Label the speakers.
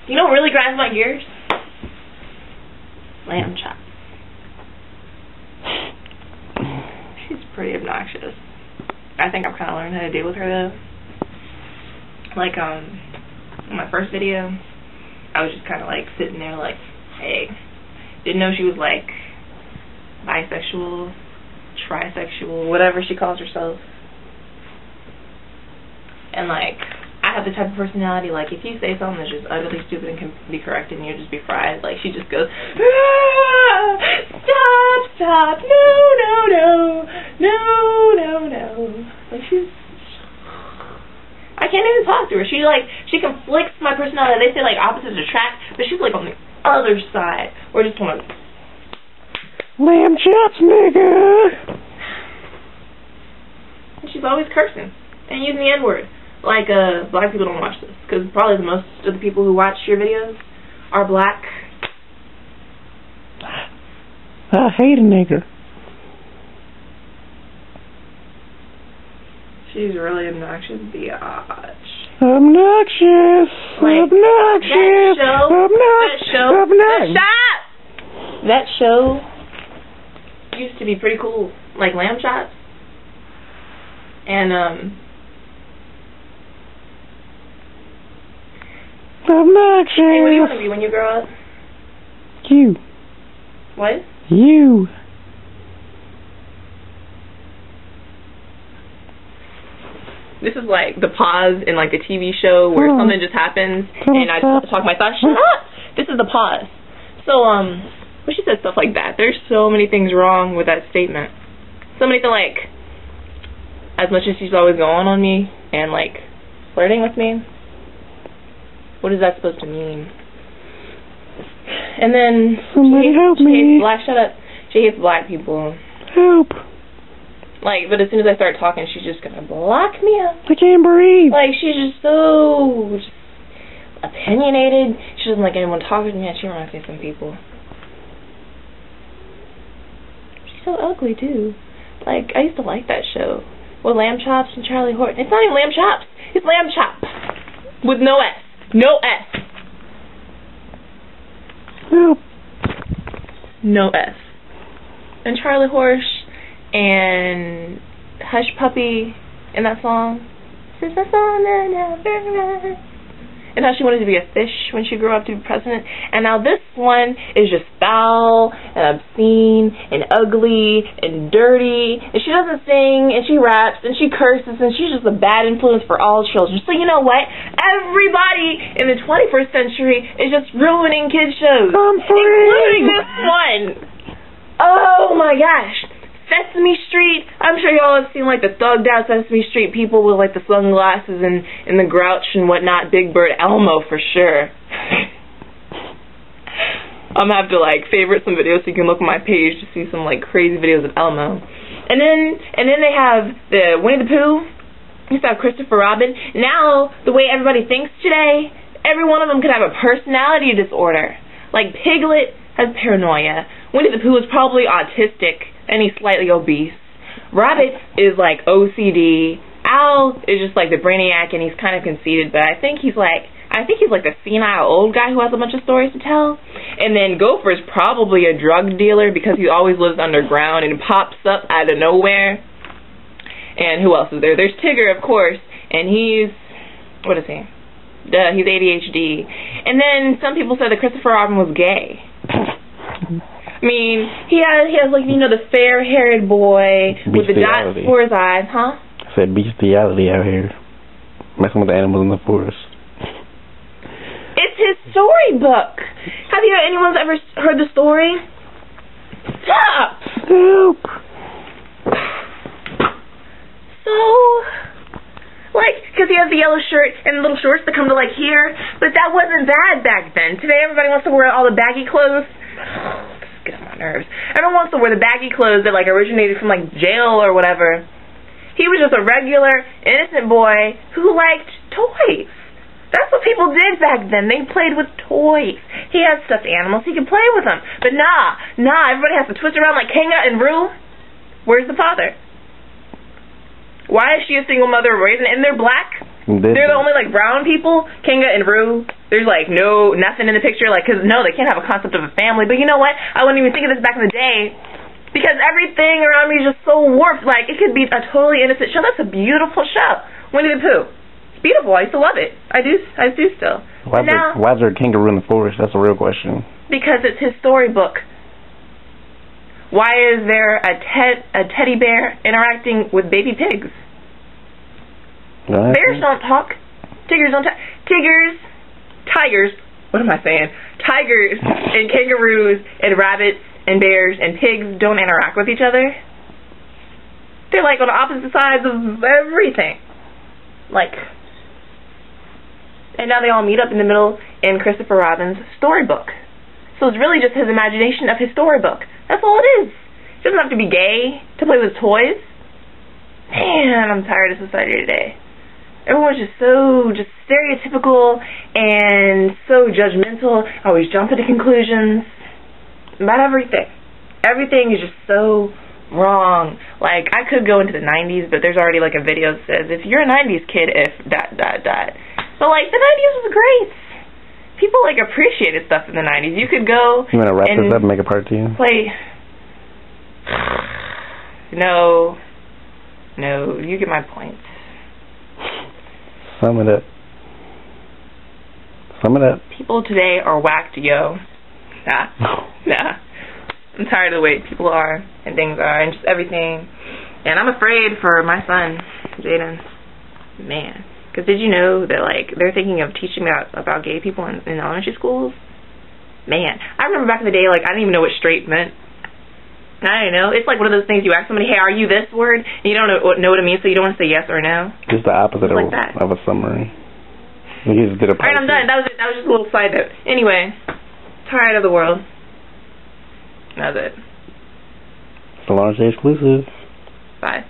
Speaker 1: You know what really grinds my gears? Lamb chop. She's pretty obnoxious. I think I'm kind of learning how to deal with her though. Like, in my first video, I was just kind of like sitting there like, hey, didn't know she was like bisexual, trisexual, whatever she calls herself. And like, I have the type of personality, like, if you say something that's just utterly stupid and can be corrected and you'll just be fried, like, she just goes, ah, stop, no. Like, I can't even talk to her. She conflicts my personality. They say, like, opposites attract, but she's, like, on the other side. We're just going to...
Speaker 2: Lamb chops, nigga!
Speaker 1: And she's always cursing and using the N-word. Like, black people don't watch this, because probably the most of the people who watch your videos are black.
Speaker 2: I hate a nigger.
Speaker 1: She's really obnoxious, biatch.
Speaker 2: Obnoxious!
Speaker 1: Like,
Speaker 2: Obnoxious!
Speaker 1: That show used to be pretty cool. Like, lamb chops. And,
Speaker 2: obnoxious!
Speaker 1: Hey, what do you want to be when you grow up?
Speaker 2: You.
Speaker 1: What?
Speaker 2: You.
Speaker 1: This is like the pause in like a TV show where something just happens and I just have to talk my thoughts. Shut up! This is the pause. So, when she said stuff like that, there's so many things wrong with that statement. So many things, like, as much as she's always going on me and like flirting with me, what is that supposed to mean? And then
Speaker 2: somebody help me.
Speaker 1: Shut up. She hates black people.
Speaker 2: Help.
Speaker 1: Like, but as soon as I start talking, she's just gonna block me up.
Speaker 2: I can't breathe.
Speaker 1: Like, she's just so opinionated. She doesn't like anyone talking to me. She reminds me of some people. She's so ugly too. Like, I used to like that show with Lamb Chops and Charlie Horton. It's not even Lamb Chops. It's Lamb Chop with no S. No S.
Speaker 2: Help.
Speaker 1: No S. And Charlie Horse and Hush Puppy in that song. Since I saw and how she wanted to be a fish when she grew up to be president. And now this one is just foul and obscene and ugly and dirty. And she doesn't sing and she raps and she curses and she's just a bad influence for all children. So you know what? Everybody in the 21st century is just ruining kids' shows. Including this one. Oh my gosh. Sesame Street. I'm sure y'all have seen like the thugged out Sesame Street people with like the sunglasses and the grouch and whatnot. Big Bird Elmo for sure. I'm gonna have to like favorite some videos so you can look at my page to see some like crazy videos of Elmo. And then they have the Winnie the Pooh. You have Christopher Robin. Now the way everybody thinks today, every one of them could have a personality disorder. Like Piglet has paranoia. Winnie the Pooh is probably autistic and he's slightly obese. Rabbit is like OCD. Al is just like the brainiac and he's kind of conceited, but I think he's like the senile old guy who has a bunch of stories to tell. And then Gopher is probably a drug dealer because he always lives underground and pops up out of nowhere. And who else is there? There's Tigger, of course, and what is he? He's ADHD. And then some people said that Christopher Robin was gay. I mean, he has like, you know, the fair-haired boy with the dots for his eyes, huh?
Speaker 2: I said bestiality out here. Messing with the animals in the forest.
Speaker 1: It's his storybook. Have anyone's ever heard the story? Stop!
Speaker 2: Help!
Speaker 1: So, like, because he has the yellow shirt and little shorts that come to like here, but that wasn't bad back then. Today everybody wants to wear all the baggy clothes. Get on my nerves. Everyone wants to wear the baggy clothes that like originated from like jail or whatever. He was just a regular, innocent boy who liked toys. That's what people did back then. They played with toys. He had stuffed animals. He could play with them. But nah. Everybody has to twist around like Kanga and Rue. Where's the father? Why is she a single mother raising? And they're black? They're the only, like, brown people, Kinga and Rue. There's, like, nothing in the picture, like, because, no, they can't have a concept of a family. But you know what? I wouldn't even think of this back in the day because everything around me is just so warped. Like, it could be a totally innocent show. That's a beautiful show. Winnie the Pooh. It's beautiful. I used to love it. I do still.
Speaker 2: Why is there a kangaroo in the forest? That's a real question. Because
Speaker 1: it's his storybook. Why is there a teddy bear interacting with baby pigs? Bears don't talk. Tigers don't talk. Tigers, what am I saying? Tigers and kangaroos and rabbits and bears and pigs don't interact with each other. They're like on the opposite sides of everything. Like, and now they all meet up in the middle in Christopher Robin's storybook. So it's really just his imagination of his storybook. That's all it is. He doesn't have to be gay to play with toys. Man, I'm tired of society today. Everyone's just so stereotypical and so judgmental, always jumping to conclusions about everything. Everything is just so wrong. Like, I could go into the 90s, but there's already like a video that says, if you're a 90s kid, if ... But like, the 90s was great. People like appreciated stuff in the 90s. You could go.
Speaker 2: You want to wrap this up and make a part 2?
Speaker 1: Play. No, you get my point.
Speaker 2: Sum it up.
Speaker 1: People today are whacked, yo. Nah. I'm tired of the way people are and things are and just everything. And I'm afraid for my son, Jaden. Man. Because did you know that, like, they're thinking of teaching about gay people in elementary schools? Man. I remember back in the day, like, I didn't even know what straight meant. I don't know. It's like one of those things you ask somebody, hey, are you this word? And you don't know what it means, so you don't want to say yes or no.
Speaker 2: Just the opposite of a summary. You just did a part.
Speaker 1: Alright, I'm done. That was it. That was just a little side note. Anyway, tired of the world. That's it.
Speaker 2: It's a Launch Day exclusive.
Speaker 1: Bye.